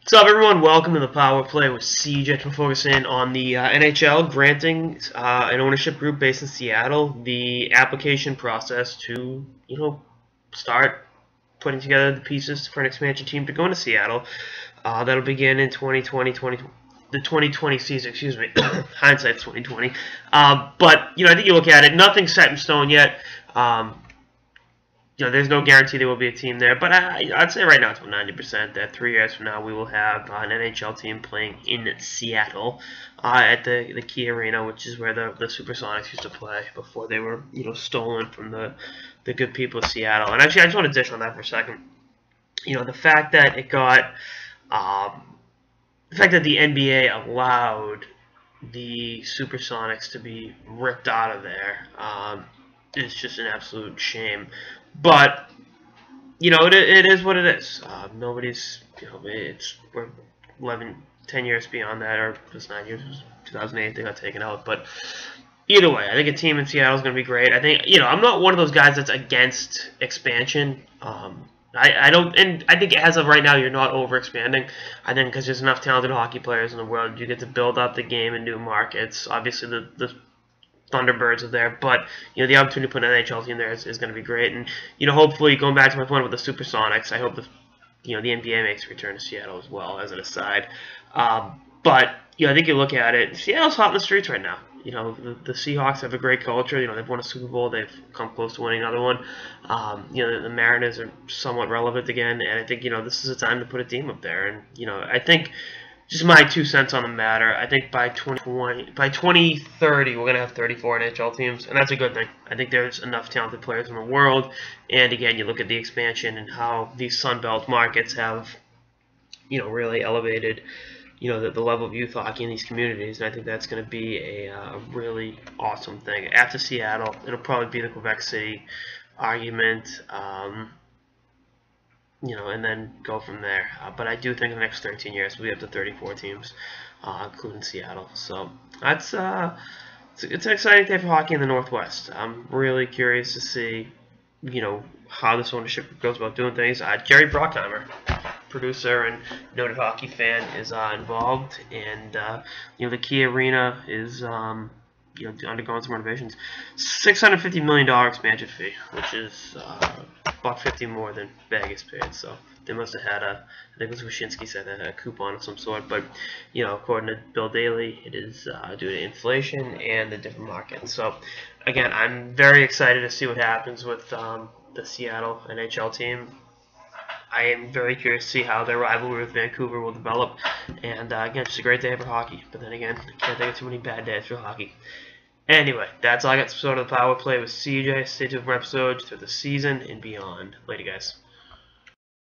What's up, everyone? Welcome to the Power Play with CJ. We're focusing on the NHL granting an ownership group based in Seattle the application process to, start putting together the pieces for an expansion team to go into Seattle. That'll begin in 2020 season. Excuse me, hindsight's 2020. But I think you look at it, nothing's set in stone yet. There's no guarantee there will be a team there, but I'd say right now it's about 90% that 3 years from now we will have an NHL team playing in Seattle at the Key Arena, which is where the Supersonics used to play before they were stolen from the good people of Seattle. And actually, I just want to dish on that for a second. The fact that it got the fact that the NBA allowed the Supersonics to be ripped out of there is just an absolute shame. But it is what it is. Nobody's we're 10 years beyond that, or just 9 years. 2008 they got taken out. But either way, I think a team in Seattle is going to be great. I think I'm not one of those guys that's against expansion. I don't, and I think as of right now you're not over expanding. I think because there's enough talented hockey players in the world, you get to build up the game in new markets. Obviously the Thunderbirds are there, but the opportunity to put an NHL team there is going to be great. And hopefully, going back to my point with the Supersonics, I hope the NBA makes a return to Seattle as well, as an aside. But I think you look at it, Seattle's hot in the streets right now. The Seahawks have a great culture. They've won a Super Bowl. They've come close to winning another one. The Mariners are somewhat relevant again, and I think this is a time to put a team up there. And I think, just my 2 cents on the matter, I think by 2030 we're gonna have 34 NHL teams, and that's a good thing. I think there's enough talented players in the world, and again, you look at the expansion and how these Sun Belt markets have, really elevated, the level of youth hockey in these communities, and I think that's going to be a really awesome thing. After Seattle, it'll probably be the Quebec City argument. And then go from there. But I do think in the next 13 years we'll be up to 34 teams, including Seattle. So that's it's an exciting day for hockey in the Northwest. I'm really curious to see, how this ownership goes about doing things. Jerry Brockheimer, producer and noted hockey fan, is involved, and the Key Arena is undergoing some renovations. $650 million expansion fee, which is $150 more than Vegas paid. So they must have had I think it was Wyshynski said a coupon of some sort. But according to Bill Daly, it is due to inflation and the different markets. So again, I'm very excited to see what happens with the Seattle NHL team. I am very curious to see how their rivalry with Vancouver will develop. And again, it's a great day for hockey. But then again, I can't think of too many bad days for hockey. Anyway, that's all I got to episode of the Power Play with CJ. Stay tuned for episodes through the season and beyond. Later, guys.